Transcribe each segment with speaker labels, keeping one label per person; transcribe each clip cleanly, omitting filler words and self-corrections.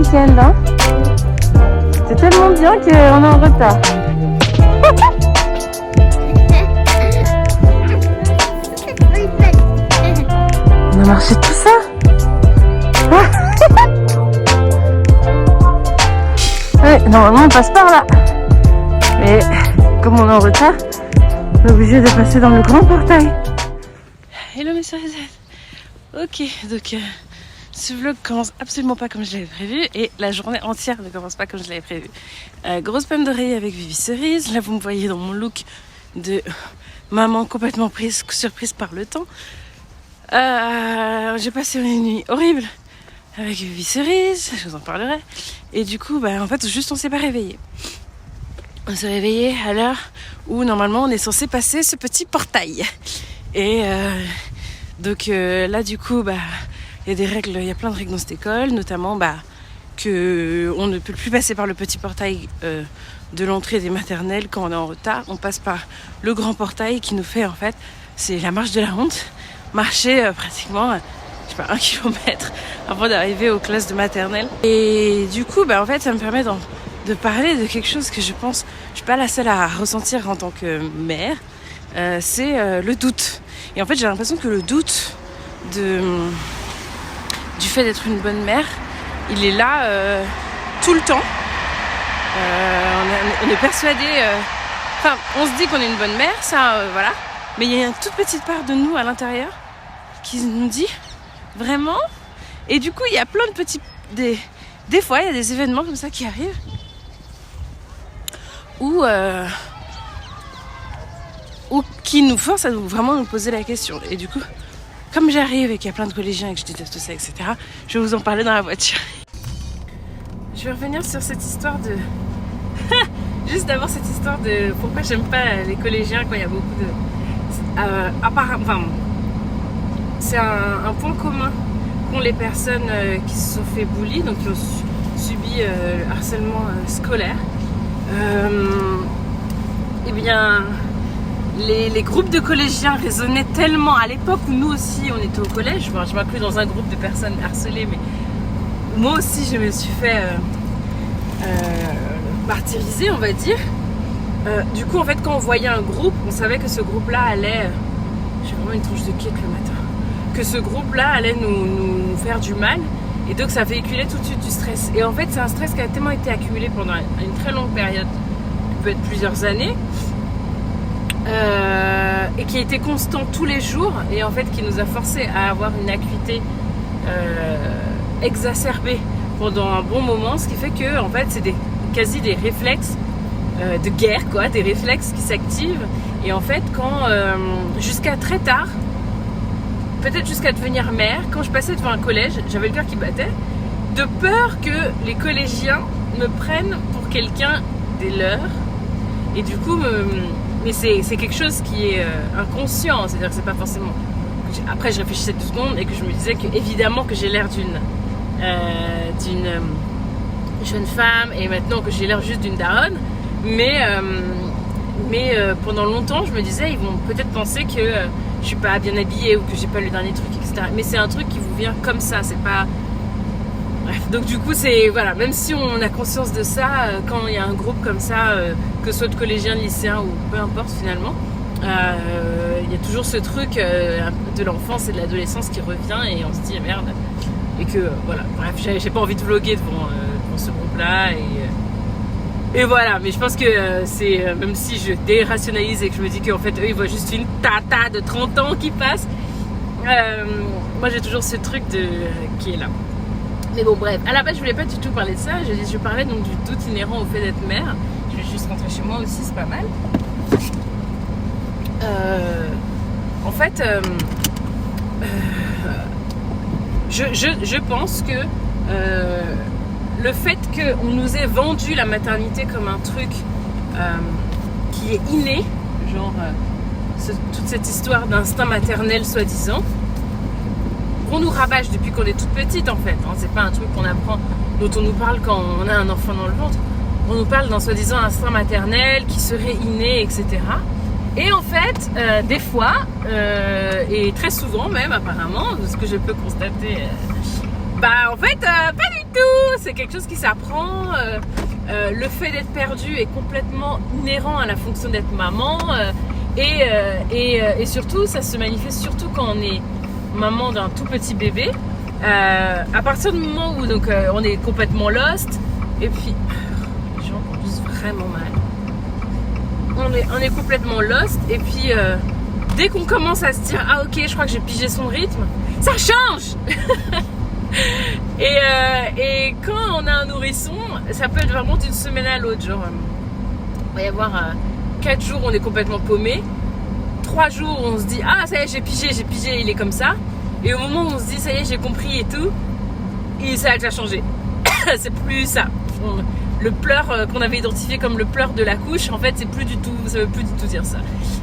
Speaker 1: week-end, hein. C'est tellement bien qu'on est en retard. On a marché tout ça. Ouais, normalement on passe par là. Mais comme on est en retard, on est obligé de passer dans le grand portail. Hello mes sœurs et sœurs. Ok, donc ce vlog commence absolument pas comme je l'avais prévu et la journée entière ne commence pas comme je l'avais prévu. Grosse pomme d'oreiller avec Vivi Cerise. Là vous me voyez dans mon look de maman complètement surprise par le temps. J'ai passé une nuit horrible avec Vivi Cerise, je vous en parlerai. Et du coup, en fait, juste on s'est pas réveillé. On s'est réveillé à l'heure où normalement on est censé passer ce petit portail. Et donc là, du coup, il y a des règles, il y a plein de règles dans cette école, notamment que on ne peut plus passer par le petit portail de l'entrée des maternelles quand on est en retard. On passe par le grand portail qui nous fait en fait, c'est la marche de la honte. Marcher pratiquement, 1 kilomètre avant d'arriver aux classes de maternelle. Et du coup, en fait, ça me permet de parler de quelque chose que je pense, je suis pas la seule à ressentir en tant que mère, c'est le doute. Et en fait, j'ai l'impression que le doute du fait d'être une bonne mère, il est là tout le temps. On est persuadé, on se dit qu'on est une bonne mère, ça, voilà. Mais il y a une toute petite part de nous à l'intérieur qui nous dit vraiment. Et du coup, il y a plein de petits... Des fois, il y a des événements comme ça qui arrivent ou qui nous forcent à vraiment nous poser la question. Et du coup, comme j'arrive et qu'il y a plein de collégiens et que je déteste ça, etc., je vais vous en parler dans la voiture. Je vais revenir sur cette histoire de... Juste d'abord cette histoire de pourquoi j'aime pas les collégiens quand il y a beaucoup de... c'est un point commun qu'ont les personnes qui se sont fait bully, donc qui ont subi harcèlement scolaire. Eh bien, les groupes de collégiens résonnaient tellement à l'époque où nous aussi on était au collège. Je m'inclus dans un groupe de personnes harcelées, mais moi aussi je me suis fait martyriser, on va dire. Du coup, en fait, quand on voyait un groupe, on savait que ce groupe-là allait... J'ai vraiment une tronche de cake le matin. Que ce groupe-là allait nous faire du mal. Et donc, ça véhiculait tout de suite du stress. Et en fait, c'est un stress qui a tellement été accumulé pendant une très longue période, qui peut être plusieurs années, et qui a été constant tous les jours, et en fait, qui nous a forcé à avoir une acuité exacerbée pendant un bon moment, ce qui fait que, en fait, c'est quasi des réflexes de guerre, quoi, des réflexes qui s'activent. Et en fait, quand jusqu'à très tard, peut-être jusqu'à devenir mère, quand je passais devant un collège, j'avais le cœur qui battait, de peur que les collégiens me prennent pour quelqu'un des leurs. Et du coup, mais c'est quelque chose qui est inconscient, c'est-à-dire que c'est pas forcément... Après, je réfléchissais 2 secondes et que je me disais que évidemment que j'ai l'air d'une jeune femme, et maintenant que j'ai l'air juste d'une daronne. Mais pendant longtemps, je me disais, ils vont peut-être penser que je suis pas bien habillée ou que j'ai pas le dernier truc, etc. Mais c'est un truc qui vous vient comme ça, c'est pas... Bref, donc du coup, c'est... Voilà, même si on a conscience de ça, quand il y a un groupe comme ça, que ce soit de collégiens, de lycéens ou peu importe finalement, il y a toujours ce truc de l'enfance et de l'adolescence qui revient et on se dit, merde. Et que, voilà, bref, j'ai pas envie de vlogger devant ce groupe-là et voilà, mais je pense que c'est, même si je dérationalise et que je me dis qu'en fait eux ils voient juste une tata de 30 ans qui passe, moi j'ai toujours ce truc qui est là. Mais bon, bref, à la base je voulais pas du tout parler de ça, je parlais donc du doute inhérent au fait d'être mère. Je vais juste rentrer chez moi aussi, c'est pas mal. En fait, je pense que le fait qu'on nous ait vendu la maternité comme un truc qui est inné, genre toute cette histoire d'instinct maternel soi-disant, qu'on nous rabâche depuis qu'on est toute petite en fait, hein, c'est pas un truc qu'on apprend, dont on nous parle quand on a un enfant dans le ventre, on nous parle d'un soi-disant instinct maternel qui serait inné, etc. Et en fait, des fois, et très souvent même apparemment, ce que je peux constater Bah en fait, pas du tout. C'est quelque chose qui s'apprend. Le fait d'être perdu est complètement inhérent à la fonction d'être maman. Et surtout, ça se manifeste surtout quand on est maman d'un tout petit bébé. À partir du moment où donc, on est complètement lost. Et puis, les gens conduisent vraiment mal. On est complètement lost. Et puis, dès qu'on commence à se dire « Ah ok, je crois que j'ai pigé son rythme », ça change. Et quand on a un nourrisson, ça peut être vraiment d'une semaine à l'autre. Genre, il va y avoir 4 jours où on est complètement paumé, 3 jours où on se dit ah ça y est j'ai pigé, il est comme ça. Et au moment où on se dit ça y est j'ai compris et tout, et ça a déjà changé. C'est plus ça. Le pleur qu'on avait identifié comme le pleur de la couche, en fait c'est plus du tout, ça veut plus du tout dire ça.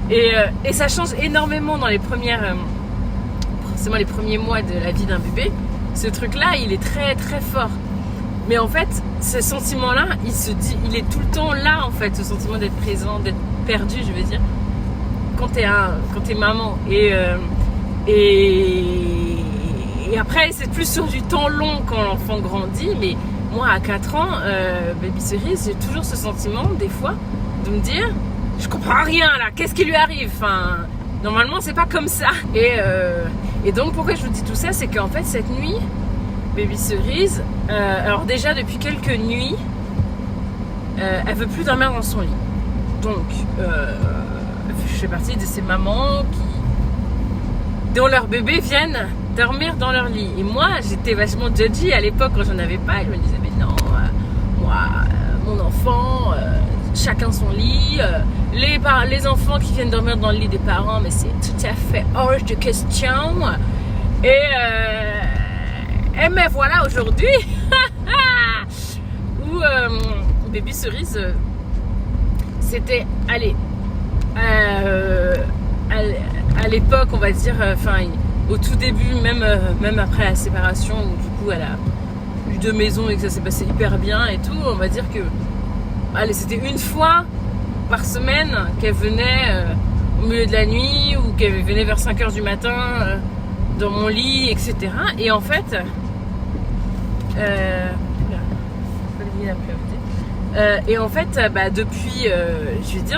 Speaker 1: Et ça change énormément dans les forcément les premiers mois de la vie d'un bébé. Ce truc-là, il est très très fort. Mais en fait, ce sentiment-là, il est tout le temps là en fait, ce sentiment d'être présent, d'être perdu, je veux dire, quand t'es maman. Et après, c'est plus sur du temps long quand l'enfant grandit. Mais moi, à 4 ans, Baby Cerise, j'ai toujours ce sentiment, des fois, de me dire, je comprends rien là, qu'est-ce qui lui arrive? Enfin, normalement, c'est pas comme ça. Et donc, pourquoi je vous dis tout ça, c'est qu'en fait, cette nuit, Baby Cerise, alors déjà depuis quelques nuits, elle veut plus dormir dans son lit. Donc, je fais partie de ces mamans dont leurs bébés viennent dormir dans leur lit. Et moi, j'étais vachement judgy à l'époque quand j'en avais pas. Je me disais, mais non, moi, mon enfant, chacun son lit. Les enfants qui viennent dormir dans le lit des parents, mais c'est tout à fait hors de question. Et mais voilà aujourd'hui où Baby Cerise c'était à l'époque on va dire au tout début même après la séparation où du coup elle a eu 2 maisons et que ça s'est passé hyper bien et tout, on va dire que c'était une fois par semaine qu'elle venait au milieu de la nuit ou qu'elle venait vers 5h du matin dans mon lit, etc. Et en fait et en fait depuis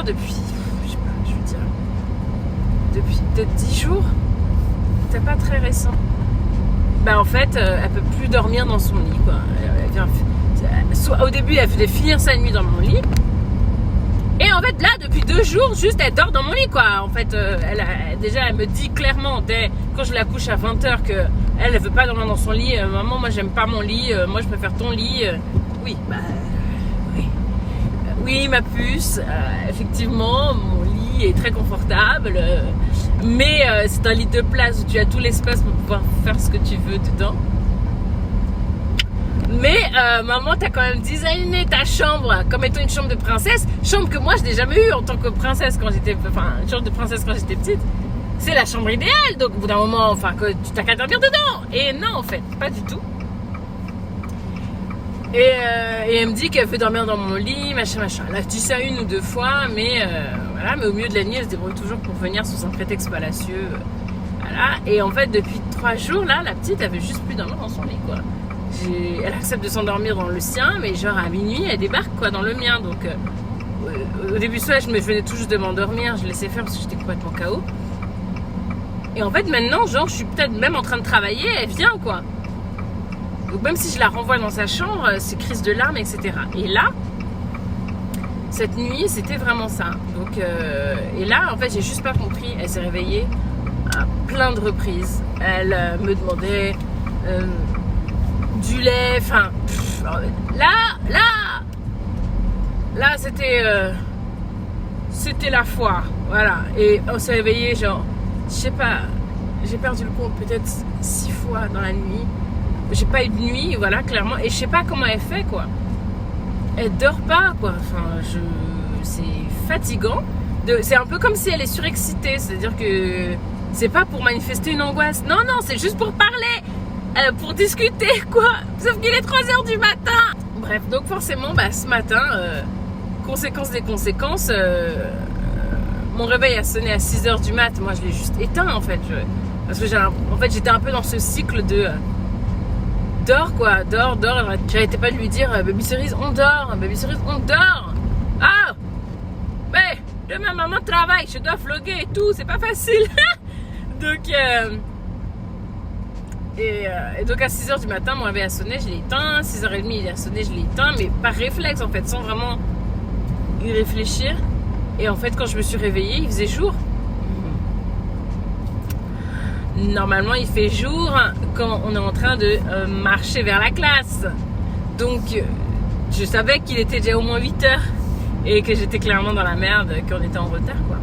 Speaker 1: depuis peut-être 10 jours, c'est pas très récent, en fait elle peut plus dormir dans son lit quoi. Elle vient, au début elle faisait finir sa nuit dans mon lit. Et en fait là depuis 2 jours juste elle dort dans mon lit quoi. En fait elle me dit clairement dès quand je la couche à 20h que elle veut pas dormir dans son lit. Maman moi j'aime pas mon lit, moi je préfère ton lit. Oui ma puce, effectivement mon lit est très confortable, mais c'est un lit de place où tu as tout l'espace pour pouvoir faire ce que tu veux dedans. Mais maman t'as quand même designé ta chambre comme étant une chambre de princesse, chambre que moi je n'ai jamais eue en tant que princesse quand j'étais, une chambre de princesse quand j'étais petite. C'est la chambre idéale, donc au bout d'un moment que tu t'as qu'à dormir dedans. Et non en fait, pas du tout. Et elle me dit qu'elle veut dormir dans mon lit, machin. Elle a dit ça 1 ou 2 fois, mais voilà, mais au milieu de la nuit elle se débrouille toujours pour venir sous un prétexte fallacieux. Voilà. Et en fait depuis 3 jours là, la petite elle veut juste plus dormir dans son lit quoi. Elle accepte de s'endormir dans le sien, mais genre à minuit elle débarque quoi dans le mien. Donc au début soit je venais tout juste de m'endormir, je laissais faire parce que j'étais complètement KO. Et en fait maintenant genre je suis peut-être même en train de travailler, elle vient quoi. Donc même si je la renvoie dans sa chambre, c'est crise de larmes, etc. Et là, cette nuit, c'était vraiment ça. Donc, et là, en fait, j'ai juste pas compris. Elle s'est réveillée à plein de reprises. Elle me demandait du lait. Enfin, là, c'était la foire. Voilà. Et on s'est réveillé, genre, je sais pas, j'ai perdu le compte peut-être 6 fois dans la nuit. J'ai pas eu de nuit, voilà, clairement. Et je sais pas comment elle fait, quoi. Elle dort pas, quoi. Enfin, c'est fatigant. C'est un peu comme si elle est surexcitée. C'est-à-dire que c'est pas pour manifester une angoisse. Non, c'est juste pour parler. Pour discuter, quoi. Sauf qu'il est 3h du matin. Bref, donc forcément, ce matin, conséquence des conséquences, mon réveil a sonné à 6h du mat. Moi, je l'ai juste éteint, en fait. Parce que j'étais un peu dans ce cycle de dors quoi, dors. J'arrêtais pas de lui dire Baby Cerise, on dort, Baby Cerise, on dort. Ah, mais demain maman travaille, je dois vlogger et tout, c'est pas facile. Donc, et donc à 6h du matin, mon réveil a sonné, je l'ai éteint. 6h30, il a sonné, je l'ai éteint, mais par réflexe en fait, sans vraiment y réfléchir. Et en fait, quand je me suis réveillée, il faisait jour. Normalement, il fait jour quand on est en train de marcher vers la classe. Donc, je savais qu'il était déjà au moins 8h et que j'étais clairement dans la merde, qu'on était en retard, quoi.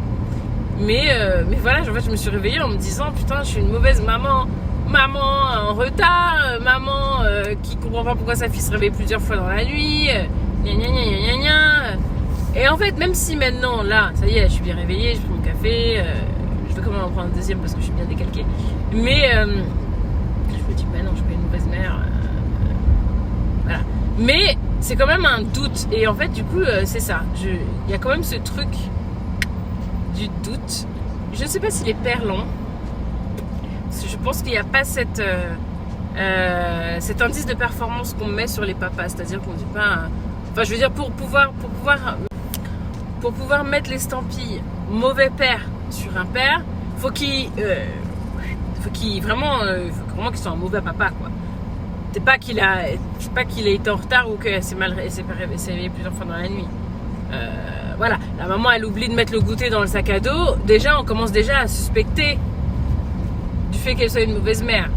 Speaker 1: Mais voilà, en fait, je me suis réveillée en me disant, putain, je suis une mauvaise maman. Maman en retard, maman qui comprend pas pourquoi sa fille se réveille plusieurs fois dans la nuit. Gna gna gna gna gna gna. Et en fait, même si maintenant, là, ça y est, je suis bien réveillée, je prends mon café... je vais quand même en prendre un deuxième parce que je suis bien décalquée. Mais je me dis, bah non, je suis pas une mauvaise mère. Voilà. Mais c'est quand même un doute. Et en fait, du coup, c'est ça. Il y a quand même ce truc du doute. Je ne sais pas si les pères l'ont. Parce que je pense qu'il n'y a pas cet indice de performance qu'on met sur les papas. C'est-à-dire qu'on ne dit pas... Enfin, je veux dire, pour pouvoir mettre l'estampille mauvais père sur un père, faut qu'il vraiment qu'il soit un mauvais papa, quoi. C'est pas qu'il a été en retard ou qu'elle s'est réveillée plusieurs fois dans la nuit. Voilà, la maman elle oublie de mettre le goûter dans le sac à dos. Déjà, on commence déjà à suspecter du fait qu'elle soit une mauvaise mère.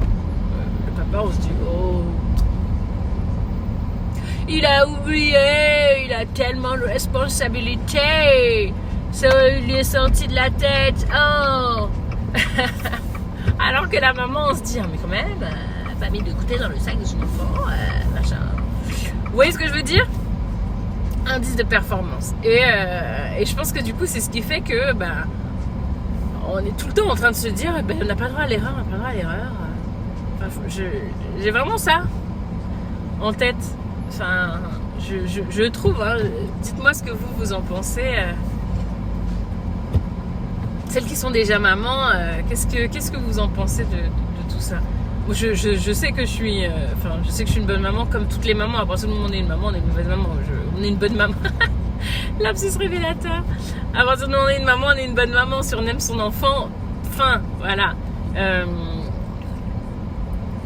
Speaker 1: Le papa, on se dit oh, il a oublié, il a tellement de responsabilités. Ça lui est sorti de la tête. Oh. Alors que la maman, on se dit, ah, mais quand même, pas mis de goûter dans le sac de son enfant, machin. Vous voyez ce que je veux dire? Indice de performance. Et je pense que du coup, c'est ce qui fait que, on est tout le temps en train de se dire, on n'a pas le droit à l'erreur, on n'a pas le droit à l'erreur. Enfin, j'ai vraiment ça en tête. Enfin, je trouve, hein, dites-moi ce que vous en pensez. Celles qui sont déjà mamans, qu'est-ce que vous en pensez de tout ça? Moi, je sais que je suis une bonne maman, comme toutes les mamans. À partir du moment où on est une maman, on est une mauvaise maman. On est une bonne maman. Lapsus révélateur. À partir du moment où on est une maman, on est une bonne maman. Si on aime son enfant, fin, voilà.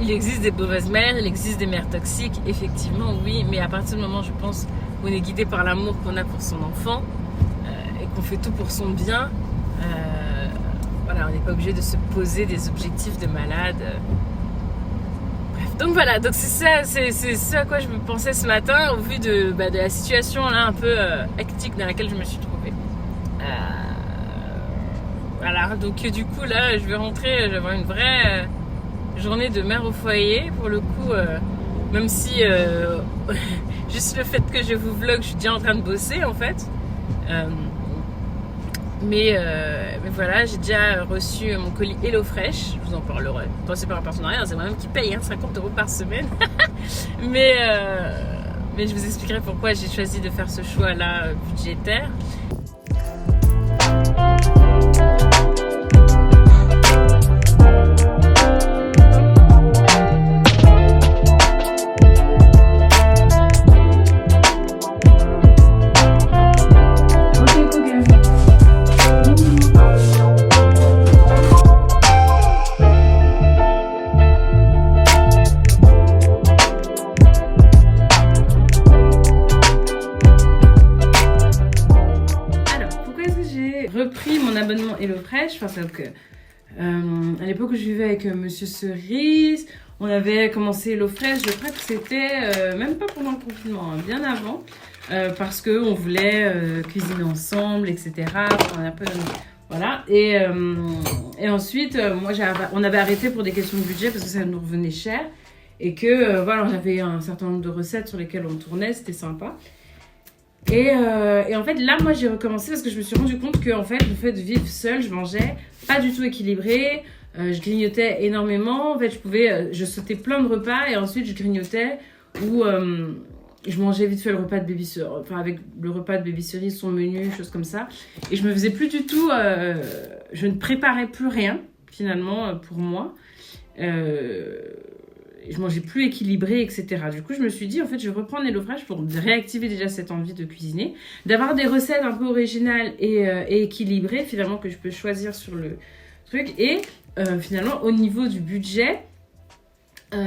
Speaker 1: Il existe des mauvaises mères, il existe des mères toxiques, effectivement, oui. Mais à partir du moment, je pense, où on est guidé par l'amour qu'on a pour son enfant et qu'on fait tout pour son bien. Voilà, on n'est pas obligé de se poser des objectifs de malade. Bref, donc voilà, donc c'est ça à quoi je me pensais ce matin au vu de la situation là un peu hectique dans laquelle je me suis trouvée. Voilà, donc du coup là, je vais rentrer, je vais avoir une vraie journée de mère au foyer. Pour le coup, même si juste le fait que je vous vlog, je suis déjà en train de bosser en fait. Mais voilà, j'ai déjà reçu mon colis HelloFresh. Je vous en parlerai. Toi, c'est pas un partenariat, c'est moi-même qui paye 50 € par semaine. mais je vous expliquerai pourquoi j'ai choisi de faire ce choix-là budgétaire. HelloFresh, parce que à l'époque où je vivais avec Monsieur Cerise, on avait commencé HelloFresh, je crois que c'était même pas pendant le confinement, hein, bien avant, parce qu'on voulait cuisiner ensemble, etc. Enfin, un peu, voilà. Et ensuite, on avait arrêté pour des questions de budget parce que ça nous revenait cher et que voilà, j'avais un certain nombre de recettes sur lesquelles on tournait, c'était sympa. Et en fait, là, moi, j'ai recommencé parce que je me suis rendu compte que en fait, le fait de vivre seule, je mangeais pas du tout équilibré. Je grignotais énormément. En fait, je sautais plein de repas et ensuite, je grignotais ou je mangeais vite fait le repas de Baby Cerise, enfin, avec le repas de Baby Cerise, son menu, choses comme ça. Et je me faisais plus du tout... je ne préparais plus rien, finalement, pour moi.
Speaker 2: je mangeais plus équilibré, etc. Du coup, je me suis dit, en fait, je vais reprendre HelloFresh pour réactiver déjà cette envie de cuisiner, d'avoir des recettes un peu originales et équilibrées, finalement, que je peux choisir sur le truc. Et finalement, au niveau du budget, 3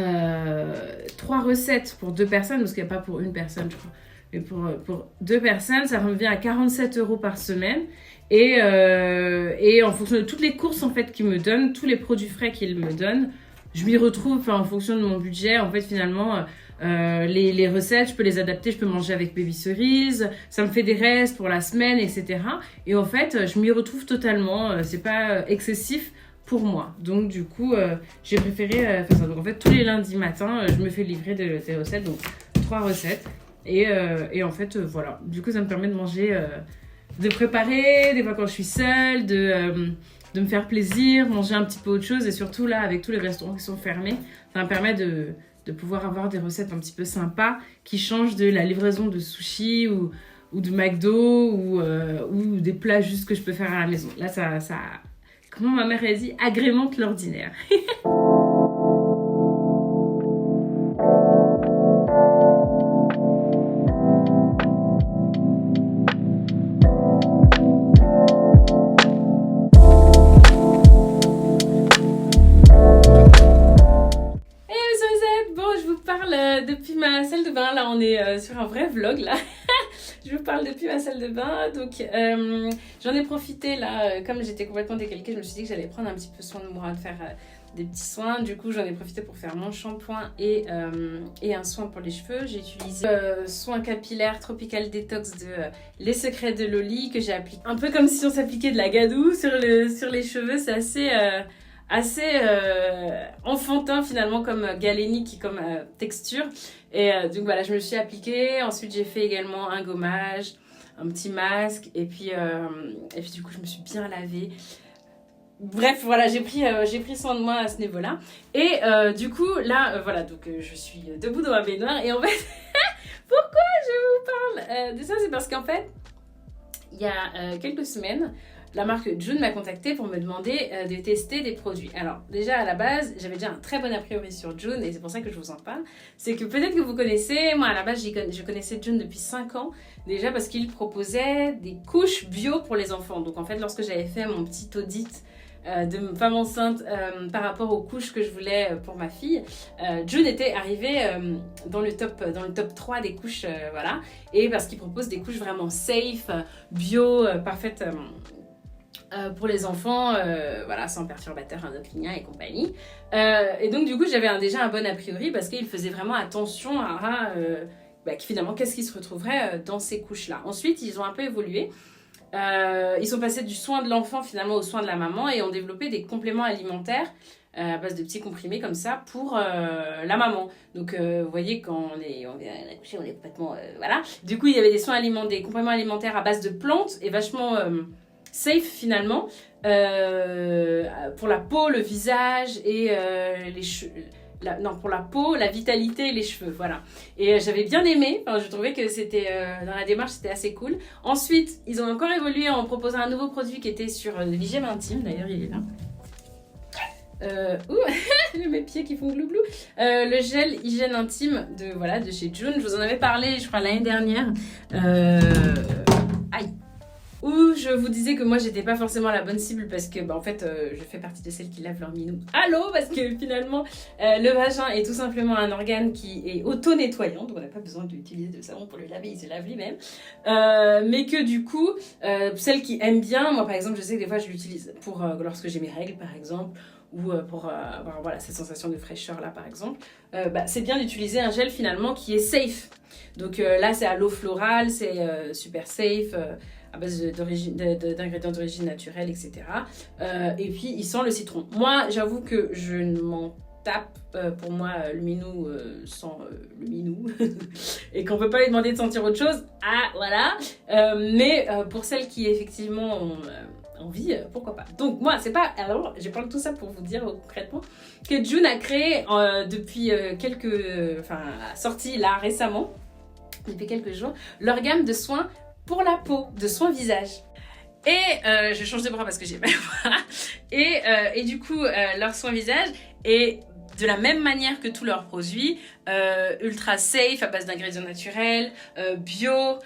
Speaker 2: recettes pour 2 personnes, parce qu'il n'y a pas pour une personne, je crois. Mais pour 2 personnes, ça revient à 47 € par semaine. Et en fonction de toutes les courses en fait qu'ils me donnent, tous les produits frais qu'ils me donnent, je m'y retrouve en fonction de mon budget. En fait, finalement, les recettes, je peux les adapter, je peux manger avec Baby Cerise, ça me fait des restes pour la semaine, etc. Et en fait, je m'y retrouve totalement. C'est pas excessif pour moi. Donc, du coup, j'ai préféré faire ça. Donc, en fait, tous les lundis matins, je me fais livrer des recettes, donc 3 recettes. Et en fait, voilà. Du coup, ça me permet de manger, de préparer, des fois quand je suis seule, de me faire plaisir, manger un petit peu autre chose. Et surtout, là, avec tous les restaurants qui sont fermés, ça me permet de pouvoir avoir des recettes un petit peu sympas qui changent de la livraison de sushi ou de McDo ou des plats juste que je peux faire à la maison. Là, ça comment ma mère a dit, agrémente l'ordinaire. Depuis ma salle de bain, là on est sur un vrai vlog là. Je vous parle depuis ma salle de bain, donc j'en ai profité là, comme j'étais complètement décalquée, je me suis dit que j'allais prendre un petit peu soin de moi, de faire des petits soins. Du coup j'en ai profité pour faire mon shampoing et un soin pour les cheveux. J'ai utilisé soin capillaire Tropical Detox de Les Secrets de Loli que j'ai appliqué un peu comme si on s'appliquait de la gadoue sur les cheveux. C'est assez enfantin finalement comme galénique, comme texture. Et donc voilà, je me suis appliquée. Ensuite j'ai fait également un gommage, un petit masque, et puis du coup je me suis bien lavée. Bref, voilà, j'ai pris soin de moi à ce niveau-là. Et du coup là voilà, donc je suis debout dans ma baignoire. Et en fait pourquoi je vous parle de ça, c'est parce qu'en fait il y a quelques semaines, la marque June m'a contactée pour me demander de tester des produits. Alors déjà à la base, j'avais déjà un très bon a priori sur June et c'est pour ça que je vous en parle. C'est que peut-être que vous connaissez, moi à la base je connaissais June depuis 5 ans, déjà parce qu'il proposait des couches bio pour les enfants. Donc en fait lorsque j'avais fait mon petit audit de femme enceinte par rapport aux couches que je voulais pour ma fille, June était arrivée dans le top 3 des couches, voilà. Et parce qu'il propose des couches vraiment safe, bio, parfaites pour les enfants, voilà, sans perturbateurs endocriniens et compagnie. Et donc du coup j'avais déjà un bon a priori parce qu'il faisait vraiment attention à finalement qu'est-ce qui se retrouverait dans ces couches-là. Ensuite ils ont un peu évolué. Ils sont passés du soin de l'enfant finalement au soin de la maman et ont développé des compléments alimentaires à base de petits comprimés comme ça pour la maman. Donc vous voyez quand on est accouché, on est complètement voilà. Du coup il y avait des compléments alimentaires à base de plantes et vachement safe finalement pour la peau, le visage et les cheveux. Pour la peau, la vitalité et les cheveux, voilà. Et j'avais bien aimé, je trouvais que c'était, dans la démarche, c'était assez cool. Ensuite, ils ont encore évolué en proposant un nouveau produit qui était sur l'hygiène intime, d'ailleurs il est là. Mes pieds qui font glou glou. Le gel hygiène intime de chez June, je vous en avais parlé, je crois, l'année dernière. Aïe. Où je vous disais que moi j'étais pas forcément la bonne cible parce que en fait je fais partie de celles qui lavent leur minou à l'eau parce que finalement le vagin est tout simplement un organe qui est auto-nettoyant, donc on n'a pas besoin d'utiliser de savon pour le laver, il se lave lui-même, mais que du coup celles qui aiment bien, moi par exemple je sais que des fois je l'utilise pour lorsque j'ai mes règles par exemple, ou pour avoir voilà, cette sensation de fraîcheur là par exemple, c'est bien d'utiliser un gel finalement qui est safe. Donc là c'est à l'eau florale, c'est super safe, à base d'ingrédients d'origine naturelle, etc. Et puis il sent le citron. Moi j'avoue que je ne m'en tape, pour moi le minou sent le minou et qu'on peut pas lui demander de sentir autre chose, voilà. Mais pour celles qui effectivement ont envie, pourquoi pas. Donc moi c'est pas, alors je parle de tout ça pour vous dire concrètement que June a créé depuis sorti là récemment, depuis quelques jours, leur gamme de soins pour la peau, de soins visage. Et je change de bras parce que j'ai mal au bras. Et du coup, leur soin visage est de la même manière que tous leurs produits, ultra safe, à base d'ingrédients naturels, bio,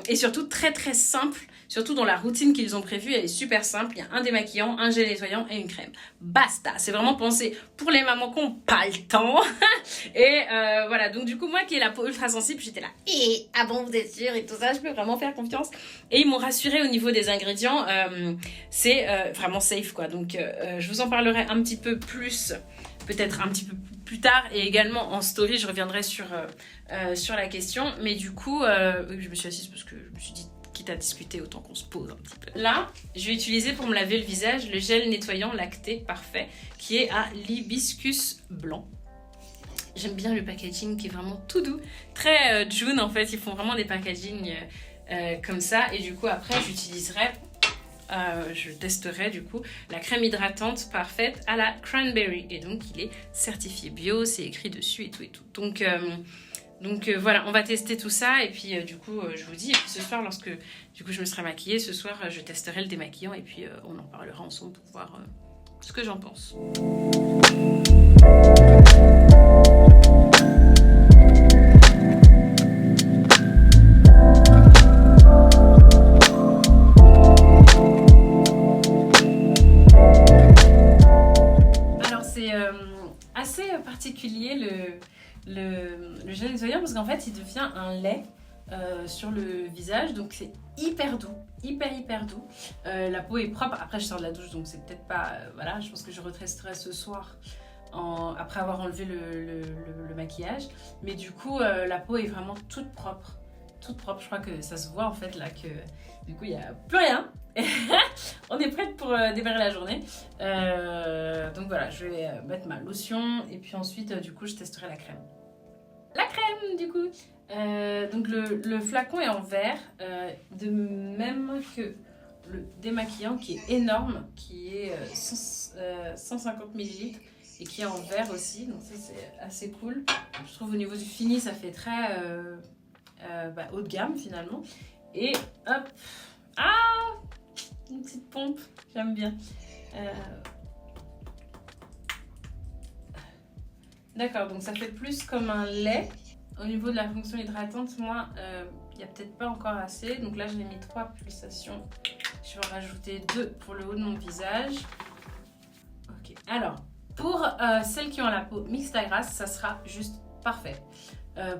Speaker 2: et surtout très très simple. Surtout dans la routine qu'ils ont prévue, elle est super simple. Il y a un démaquillant, un gel nettoyant et une crème. Basta. C'est vraiment pensé pour les mamans qui n'ont pas le temps. Et voilà. Donc du coup, moi qui ai la peau ultra sensible, j'étais là. Ah bon, vous êtes sûre et tout ça, je peux vraiment faire confiance. Et ils m'ont rassuré au niveau des ingrédients. C'est vraiment safe quoi. Donc je vous en parlerai un petit peu plus, peut-être un petit peu plus tard. Et également en story, je reviendrai sur la question. Mais du coup, je me suis assise parce que je me suis dit, quitte à discuter, autant qu'on se pose un petit peu. Là, je vais utiliser pour me laver le visage le gel nettoyant lacté parfait qui est à l'hibiscus blanc. J'aime bien le packaging qui est vraiment tout doux, très June en fait, ils font vraiment des packaging comme ça et du coup après j'utiliserai, je testerai du coup la crème hydratante parfaite à la cranberry et donc il est certifié bio, c'est écrit dessus et tout et tout. Donc voilà, on va tester tout ça et puis du coup je vous dis, et puis ce soir lorsque du coup je me serai maquillée, ce soir je testerai le démaquillant et puis on en parlera ensemble pour voir ce que j'en pense. Alors c'est assez particulier le gel nettoyant parce qu'en fait il devient un lait sur le visage, donc c'est hyper doux, hyper doux. La peau est propre, après je sors de la douche donc c'est peut-être pas, voilà, je pense que je retesterai ce soir après avoir enlevé le maquillage, mais du coup la peau est vraiment toute propre, je crois que ça se voit en fait là que du coup il n'y a plus rien. On est prête pour démarrer la journée, donc voilà, je vais mettre ma lotion et puis ensuite du coup je testerai la crème du coup. Donc le flacon est en verre, de même que le démaquillant qui est énorme, qui est 150 ml et qui est en verre aussi, donc ça c'est assez cool. Je trouve au niveau du fini ça fait très haut de gamme finalement. Et hop, une petite pompe, j'aime bien. D'accord, donc ça fait plus comme un lait. Au niveau de la fonction hydratante, moi, il n'y a peut-être pas encore assez. Donc là, j'ai mis 3 pulsations. Je vais en rajouter 2 pour le haut de mon visage. Ok, alors, pour celles qui ont la peau mixte à grasse, ça sera juste parfait.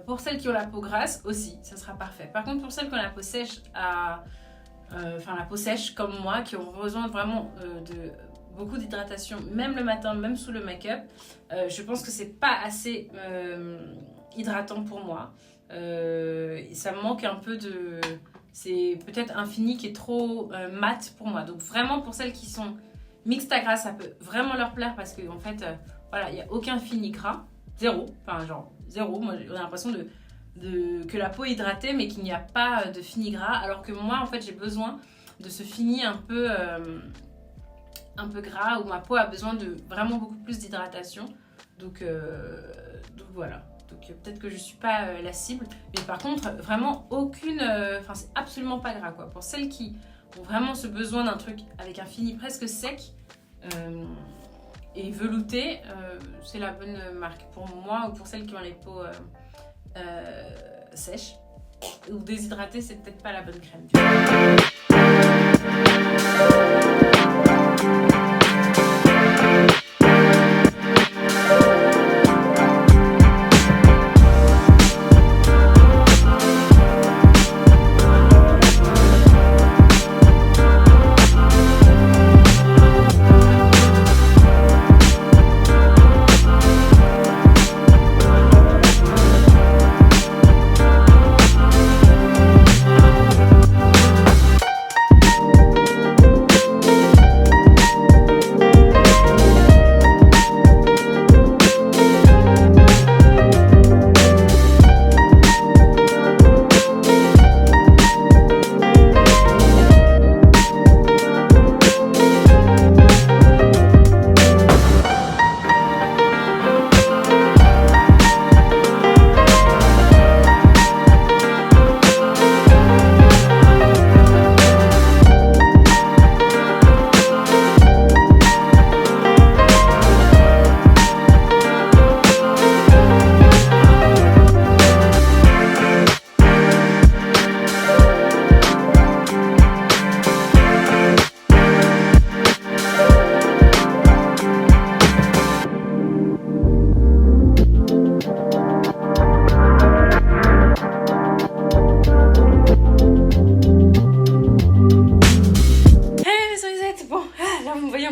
Speaker 2: Pour celles qui ont la peau grasse aussi, ça sera parfait. Par contre, pour celles qui ont la peau sèche la peau sèche comme moi, qui ont besoin vraiment de beaucoup d'hydratation, même le matin, même sous le make-up, je pense que c'est pas assez hydratant pour moi. Ça me manque un peu de... C'est peut-être un fini qui est trop mat pour moi. Donc vraiment pour celles qui sont mixtes à gras, ça peut vraiment leur plaire parce qu'en fait, voilà, il n'y a aucun fini gras. Zéro. Enfin genre zéro. Moi j'ai l'impression que la peau est hydratée mais qu'il n'y a pas de fini gras. Alors que moi en fait j'ai besoin de ce fini un peu gras où ma peau a besoin de vraiment beaucoup plus d'hydratation. Donc voilà. Donc peut-être que je suis pas la cible, mais par contre vraiment aucune, c'est absolument pas gras quoi. Pour celles qui ont vraiment ce besoin d'un truc avec un fini presque sec et velouté, c'est la bonne marque pour moi, ou pour celles qui ont les peaux sèches ou déshydratées, c'est peut-être pas la bonne crème.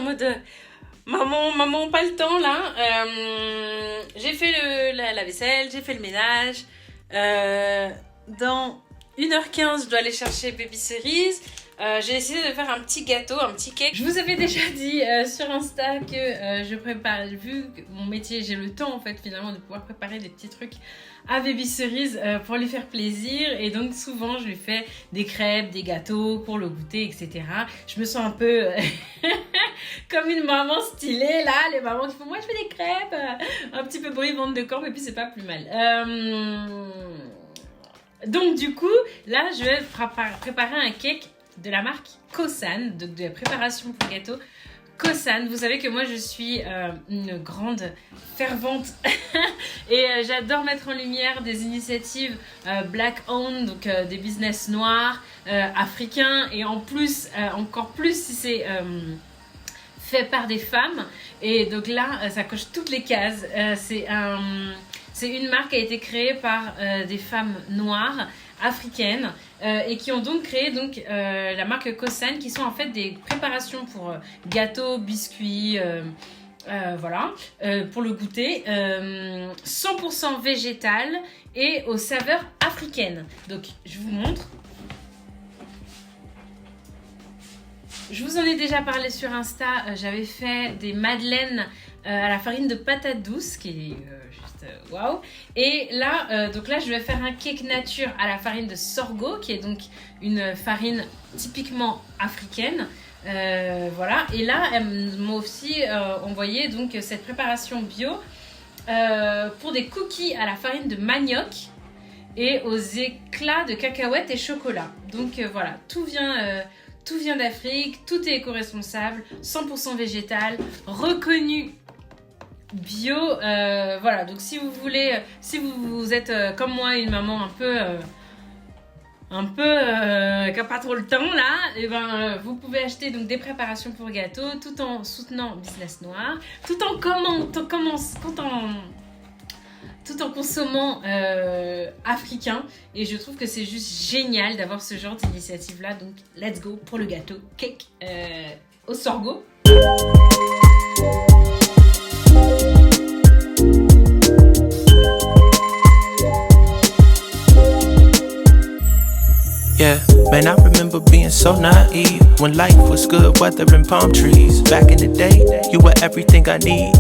Speaker 2: en mode maman, pas le temps là. J'ai fait la vaisselle, j'ai fait le ménage. Dans 1h15, je dois aller chercher Baby Cerise. J'ai décidé de faire un petit gâteau, un petit cake. Je vous avais déjà dit sur Insta que je prépare, vu que mon métier, j'ai le temps en fait finalement de pouvoir préparer des petits trucs à Baby Cerise pour lui faire plaisir. Et donc souvent je lui fais des crêpes, des gâteaux pour le goûter, etc. Je me sens un peu comme une maman stylée là, les mamans qui font moi je fais des crêpes, un petit peu bruit ventre de corps, et puis c'est pas plus mal. Donc du coup, là je vais préparer un cake de la marque Kosan, de préparation pour gâteau Kosan. Vous savez que moi je suis une grande fervente et j'adore mettre en lumière des initiatives black owned, donc des business noirs, africains, et en plus, encore plus si c'est fait par des femmes. Et donc là, ça coche toutes les cases. C'est une marque qui a été créée par des femmes noires, africaines, et qui ont donc créé la marque Kosan, qui sont en fait des préparations pour gâteaux, biscuits, voilà, pour le goûter, 100% végétal et aux saveurs africaines. Donc je vous montre. Je vous en ai déjà parlé sur Insta, j'avais fait des madeleines à la farine de patate douce, qui est juste waouh. Et là, donc là, je vais faire un cake nature à la farine de sorgho, qui est donc une farine typiquement africaine. Voilà. Et là, elles m'ont aussi envoyé donc cette préparation bio pour des cookies à la farine de manioc et aux éclats de cacahuètes et chocolat. Donc voilà, tout vient d'Afrique, tout est éco-responsable, 100% végétal, reconnu bio. Voilà, donc si vous voulez, si vous êtes comme moi, une maman un peu qui n'a pas trop le temps là, et vous pouvez acheter donc des préparations pour gâteaux tout en soutenant business noir, tout en consommant africain. Et je trouve que c'est juste génial d'avoir ce genre d'initiative là. Donc let's go pour le gâteau cake au sorgho.
Speaker 3: Yeah, man, I remember being so naive when life was good, weather and palm trees. Back in the day, you were everything I need.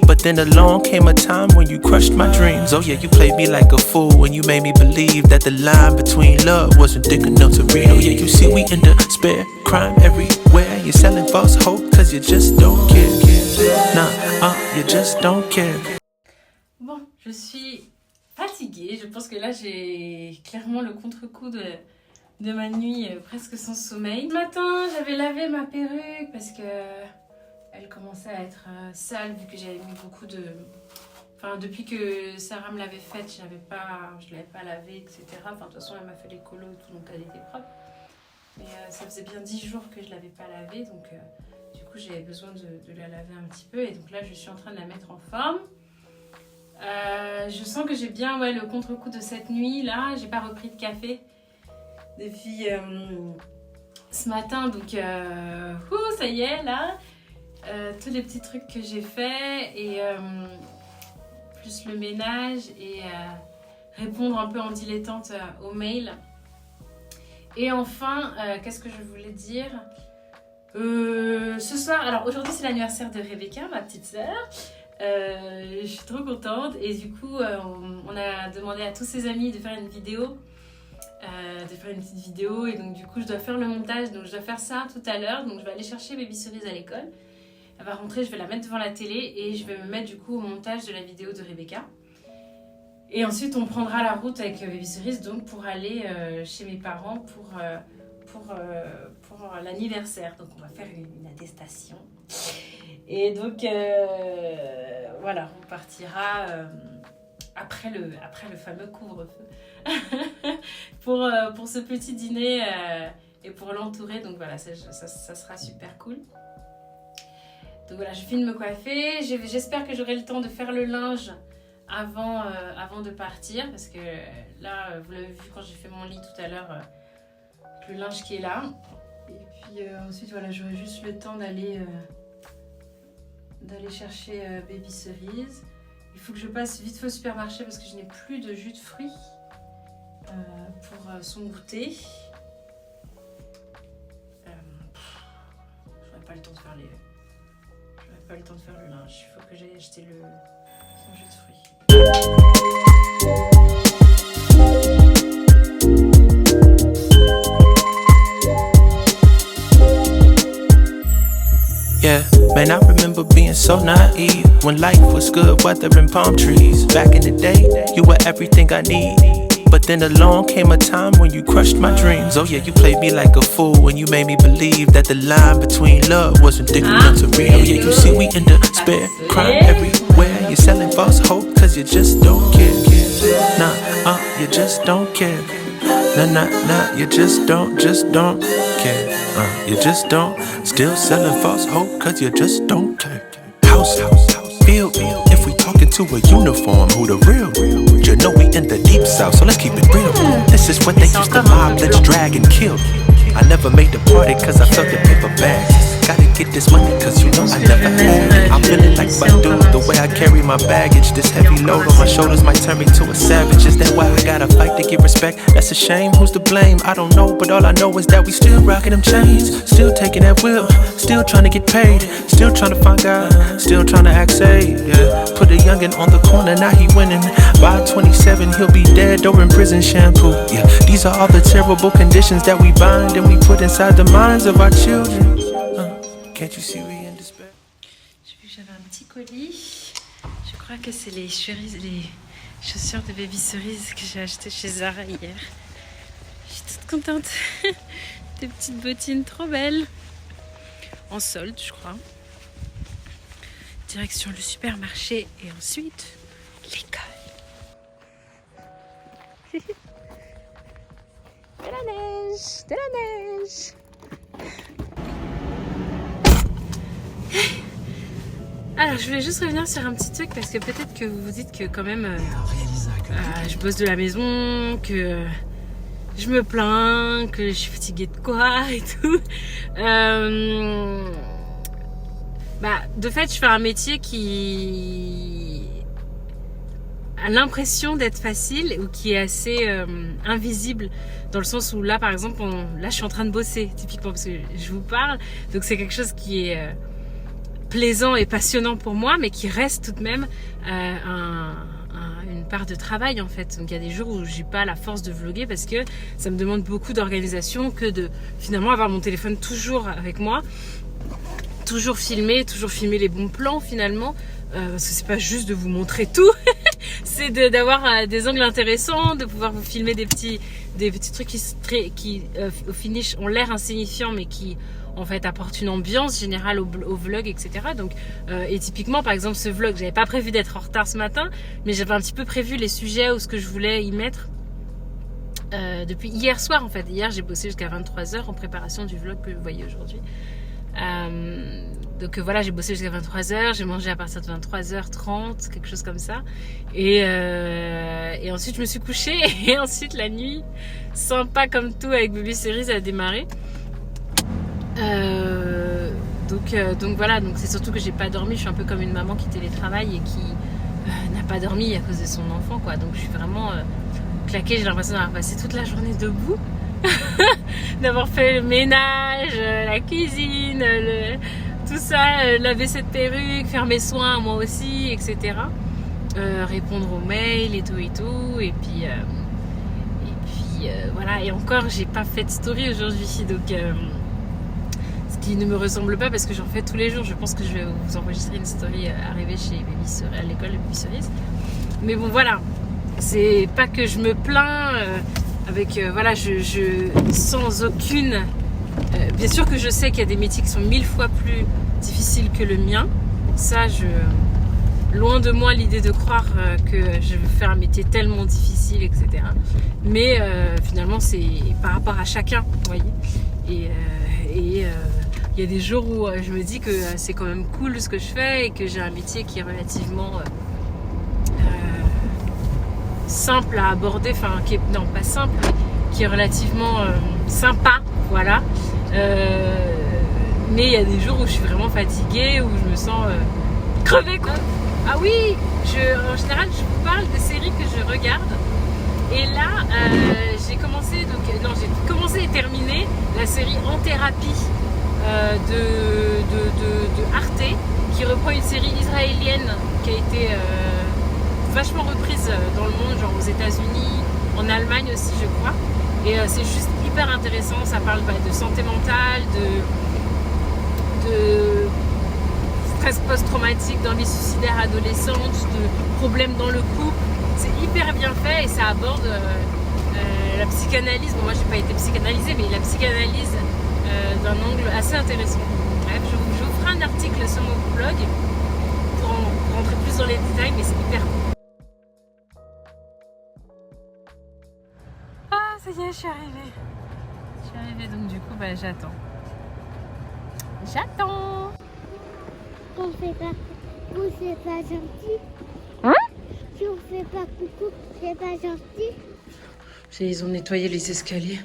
Speaker 3: But then along came a time when you crushed my dreams. Oh yeah, you played me like a fool when you made me believe that the line between love wasn't thick enough to read. Oh yeah, you see we in despair, crime everywhere. You're selling false hope cause you just don't care. Nah, you just don't care.
Speaker 2: Bon, je suis fatiguée. Je pense que là j'ai clairement le contre-coup de ma nuit presque sans sommeil. Ce matin, j'avais lavé ma perruque parce que elle commençait à être sale vu que j'avais mis beaucoup de... Enfin, depuis que Sarah me l'avait faite, je l'avais pas lavée, etc. Enfin, de toute façon, elle m'a fait les colos et tout, donc elle était propre. Mais ça faisait bien 10 jours que je l'avais pas lavée, donc du coup, j'avais besoin de la laver un petit peu. Et donc là, je suis en train de la mettre en forme. Je sens que j'ai bien le contre-coup de cette nuit, là. J'ai pas repris de café depuis ce matin, donc ça y est, là. Tous les petits trucs que j'ai fait et plus le ménage et répondre un peu en dilettante aux mails. Et enfin, qu'est-ce que je voulais dire ce soir, alors aujourd'hui c'est l'anniversaire de Rebecca, ma petite sœur. Je suis trop contente et du coup on a demandé à tous ses amis de faire une vidéo, une petite vidéo, et donc du coup je dois faire le montage, donc je dois faire ça tout à l'heure. Donc je vais aller chercher Baby Cerise à l'école. Elle va rentrer, je vais la mettre devant la télé et je vais me mettre du coup au montage de la vidéo de Rebecca. Et ensuite on prendra la route avec Baby Cerise donc pour aller chez mes parents pour l'anniversaire. Donc on va faire une attestation. Et donc voilà, on partira après le fameux couvre-feu pour ce petit dîner et pour l'entourer. Donc voilà, ça sera super cool. Donc voilà, je finis de me coiffer. J'espère que j'aurai le temps de faire le linge avant de partir. Parce que là, vous l'avez vu quand j'ai fait mon lit tout à l'heure, le linge qui est là. Et puis ensuite, voilà, j'aurai juste le temps d'aller d'aller chercher Baby Cerise. Il faut que je passe vite fait au supermarché parce que je n'ai plus de jus de fruits pour son goûter. J'aurais pas le temps de faire le linge. Il faut que j'aille acheter son jus de fruits.
Speaker 3: Yeah, man, I remember being so naive when life was good, weather and palm trees. Back in the day, you were everything I need. But then along came a time when you crushed my dreams. Oh yeah, you played me like a fool when you made me believe that the line between love wasn't thick enough to read. Oh yeah, you see we in despair, crying everywhere. You're selling false hope cause you just don't care. Nah, you just don't care. Nah, you just don't care. You just don't. Still selling false hope cause you just don't care. House, feel. If we talking to a uniform, who the real? You know we in the deep south, so let's keep it real. This is what they used to mob, let's drag and kill. I never made the party cause I felt the paper bags. Gotta get this money cause you know I never had it. I'm feeling like Badu, the way I carry my baggage. This heavy load on my shoulders might turn me to a savage. Is that why I gotta fight to get respect? That's a shame, who's to blame? I don't know, but all I know is that we still rocking them chains. Still taking that whip, still trying to get paid. Still trying to find God, still trying to act saved. Yeah. Put a youngin' on the corner, now he winning. By 27 he'll be dead or in prison shampoo. Yeah, these are all the terrible conditions that we bind and we put inside the minds of our children. Can't you see we in despair?
Speaker 2: J'ai vu que j'avais un petit colis. Je crois que c'est les chaussures de Baby Cerise que j'ai achetées chez Zara hier. Je suis toute contente. Des petites bottines trop belles. En solde, je crois. Direction le supermarché et ensuite l'école. De la neige. Alors je voulais juste revenir sur un petit truc parce que peut-être que vous vous dites que quand même je bosse de la maison, que je me plains, que je suis fatiguée de quoi et tout. De fait je fais un métier qui a l'impression d'être facile ou qui est assez invisible, dans le sens où là par exemple là je suis en train de bosser typiquement parce que je vous parle, donc c'est quelque chose qui est plaisant et passionnant pour moi, mais qui reste tout de même une part de travail en fait. Donc il y a des jours où j'ai pas la force de vlogger parce que ça me demande beaucoup d'organisation, que de finalement avoir mon téléphone toujours avec moi, toujours filmer les bons plans finalement, parce que c'est pas juste de vous montrer tout, c'est d'avoir des angles intéressants, de pouvoir vous filmer des petits trucs qui au finish ont l'air insignifiants mais qui en fait apporte une ambiance générale au vlog, etc. Donc, et typiquement par exemple ce vlog, j'avais pas prévu d'être en retard ce matin, mais j'avais un petit peu prévu les sujets ou ce que je voulais y mettre depuis hier soir en fait. Hier j'ai bossé jusqu'à 23h en préparation du vlog que vous voyez aujourd'hui. Donc voilà, j'ai bossé jusqu'à 23h, j'ai mangé à partir de 23h30, quelque chose comme ça. Et ensuite je me suis couchée et ensuite la nuit, sympa comme tout avec Baby Cerise, a démarré. Donc voilà, donc c'est surtout que j'ai pas dormi, je suis un peu comme une maman qui télétravaille et qui n'a pas dormi à cause de son enfant quoi. Donc je suis vraiment claquée, j'ai l'impression d'avoir passé toute la journée debout, d'avoir fait le ménage, la cuisine, tout ça, laver cette perruque, faire mes soins moi aussi, etc. Répondre aux mails et tout et puis voilà. Et encore j'ai pas fait de story aujourd'hui, donc qui ne me ressemble pas parce que j'en fais tous les jours. Je pense que je vais vous enregistrer une story arrivée chez Baby Cerise, à l'école de Baby Cerise. Mais bon voilà, c'est pas que je me plains avec voilà, je sans aucune bien sûr que je sais qu'il y a des métiers qui sont 1000 fois plus difficiles que le mien. Ça, loin de moi l'idée de croire que je vais faire un métier tellement difficile, etc. Mais finalement c'est par rapport à chacun, vous voyez. Et il y a des jours où je me dis que c'est quand même cool ce que je fais et que j'ai un métier qui est relativement simple à aborder, enfin qui est, non pas simple, mais qui est relativement sympa, voilà. Mais il y a des jours où je suis vraiment fatiguée, où je me sens
Speaker 1: crevé quoi. Ah oui, en général je vous parle des séries que je regarde. Et là, j'ai commencé et terminé la série En Thérapie de Arte, qui reprend une série israélienne qui a été vachement reprise dans le monde, genre aux États-Unis, en Allemagne aussi, je crois. Et c'est juste hyper intéressant. Ça parle de santé mentale, de stress post-traumatique, d'envie suicidaire adolescente, de problèmes dans le couple. C'est hyper bien fait et ça aborde la psychanalyse. Bon, moi, j'ai pas été psychanalysée, mais la psychanalyse d'un angle assez intéressant. Bref, je vous ferai un article sur mon blog pour rentrer plus dans les détails, mais c'est hyper cool. Ah, ça y est, je suis arrivée. Je suis arrivée, donc du coup, j'attends. J'attends.
Speaker 4: On fait pas coucou, c'est pas gentil.
Speaker 1: Hein?
Speaker 4: Si on fait pas coucou, c'est pas gentil.
Speaker 1: Ils ont nettoyé les escaliers.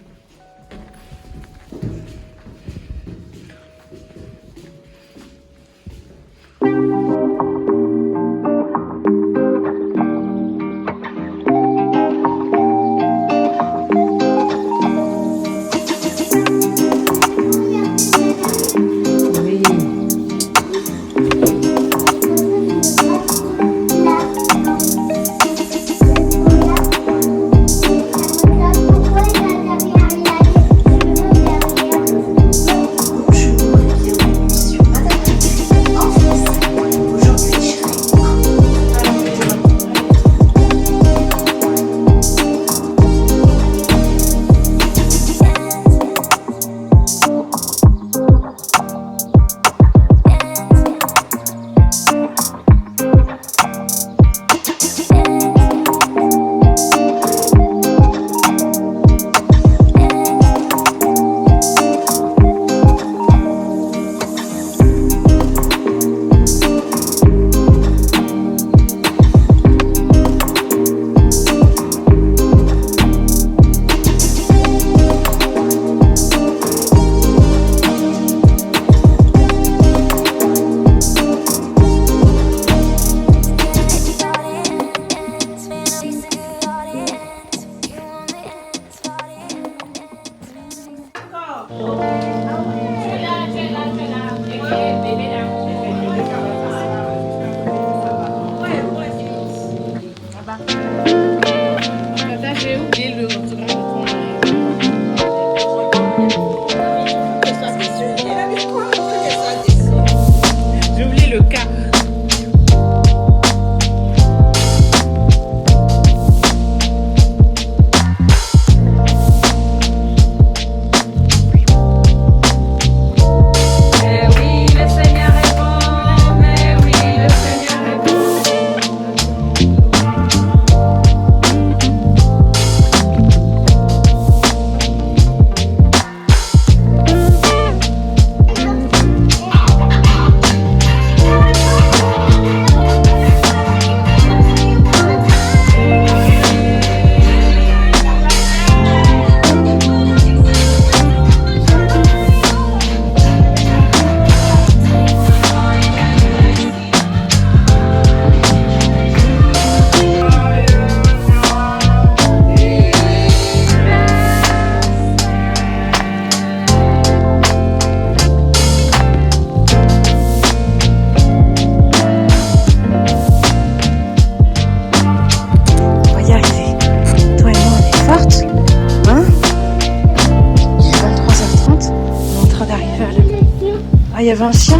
Speaker 5: Ah, il y avait un chien.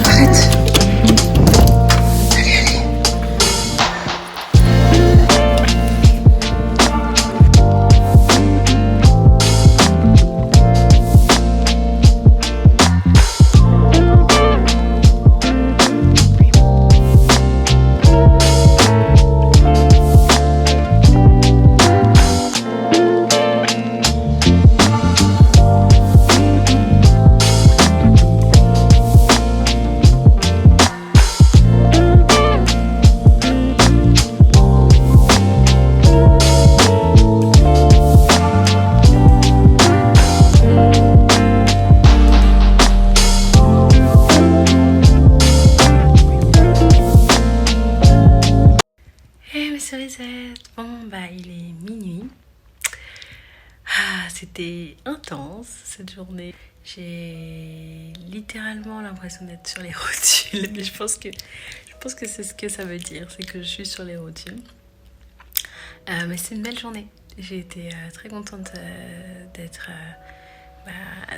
Speaker 5: Arrête.
Speaker 2: été intense cette journée. J'ai littéralement l'impression d'être sur les rotules, mais je pense que c'est ce que ça veut dire, c'est que je suis sur les rotules. Mais c'est une belle journée. J'ai été très contente de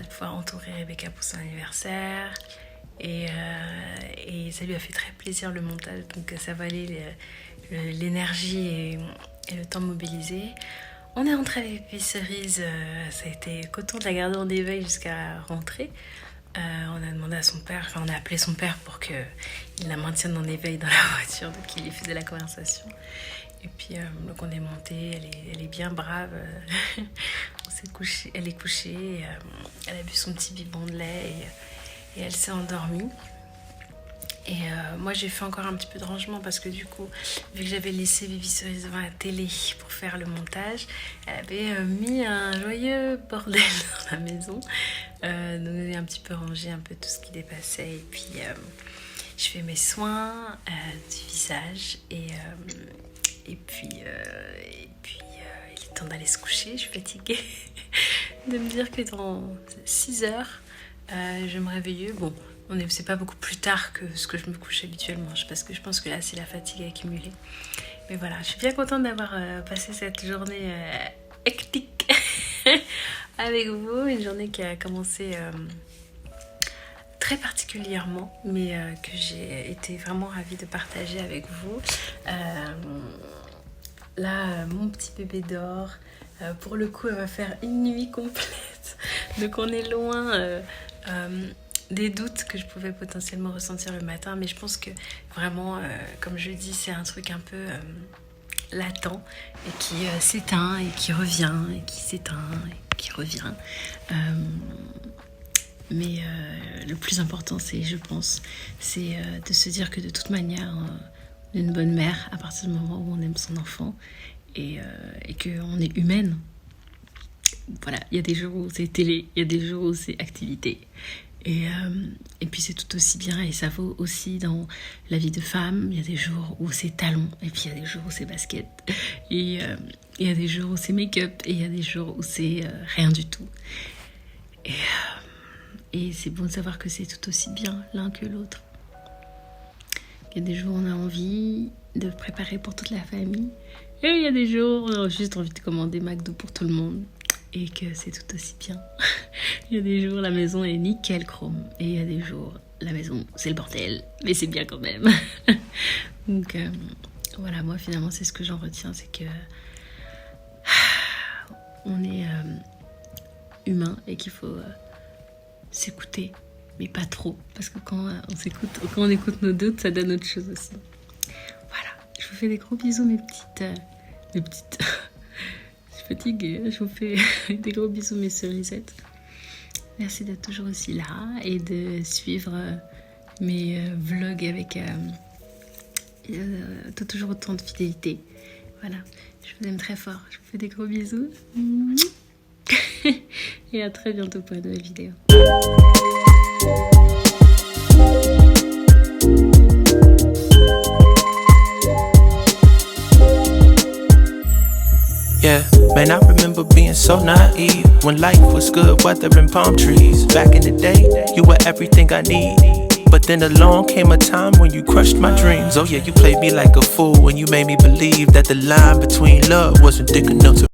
Speaker 2: pouvoir entourer Rebecca pour son anniversaire. Et ça lui a fait très plaisir le montage, donc ça valait l'énergie et le temps mobilisé. On est rentré avec les cerises, ça a été coton de la garder en éveil jusqu'à rentrer. On a demandé à son père, on a appelé son père pour qu'il la maintienne en éveil dans la voiture, donc il lui faisait la conversation. Et puis donc on est monté, elle est bien brave. Elle est couchée, elle a bu son petit biberon de lait et elle s'est endormie. Et moi j'ai fait encore un petit peu de rangement parce que du coup, vu que j'avais laissé Vivi Cerise devant la télé pour faire le montage, elle avait mis un joyeux bordel dans la maison. Donc j'ai un petit peu rangé un peu tout ce qui dépassait et puis je fais mes soins du visage et puis il est temps d'aller se coucher. Je suis fatiguée de me dire que dans 6 heures je vais me réveiller. Bon, c'est pas beaucoup plus tard que ce que je me couche habituellement, parce que je pense que là c'est la fatigue accumulée. Mais voilà, je suis bien contente d'avoir passé cette journée hectique avec vous, une journée qui a commencé très particulièrement, mais que j'ai été vraiment ravie de partager avec vous. Là, mon petit bébé dort. Pour le coup, elle va faire une nuit complète. Donc on est loin des doutes que je pouvais potentiellement ressentir le matin, mais je pense que vraiment, comme je dis, c'est un truc un peu latent et qui s'éteint et qui revient et qui s'éteint et qui revient. Mais le plus important, je pense, c'est de se dire que de toute manière, on est une bonne mère à partir du moment où on aime son enfant et qu'on est humaine. Voilà, il y a des jours où c'est télé, il y a des jours où c'est activité. Et puis c'est tout aussi bien, et ça vaut aussi dans la vie de femme. Il y a des jours où c'est talons, et puis il y a des jours où c'est basket, et il y a des jours où c'est make-up, et il y a des jours où c'est rien du tout. Et c'est bon de savoir que c'est tout aussi bien l'un que l'autre. Il y a des jours où on a envie de préparer pour toute la famille, et il y a des jours où on a juste envie de commander McDo pour tout le monde. Et que c'est tout aussi bien. Il y a des jours, la maison est nickel chrome. Et il y a des jours, la maison, c'est le bordel. Mais c'est bien quand même. Donc, voilà, moi, finalement, c'est ce que j'en retiens. C'est que on est humain et qu'il faut s'écouter. Mais pas trop. Parce que quand on écoute nos doutes, ça donne autre chose aussi. Voilà. Je vous fais des gros bisous, mes petites... fatiguée, je vous fais des gros bisous mes cerisettes. Merci d'être toujours aussi là et de suivre mes vlogs avec toujours autant de fidélité. Voilà, je vous aime très fort, je vous fais des gros bisous et à très bientôt pour une nouvelle vidéo.
Speaker 3: Yeah, man, I remember being so naive when life was good, weather and palm trees. Back in the day, you were everything I need. But then along came a time when you crushed my dreams. Oh yeah, you played me like a fool when you made me believe that the line between love wasn't thick enough to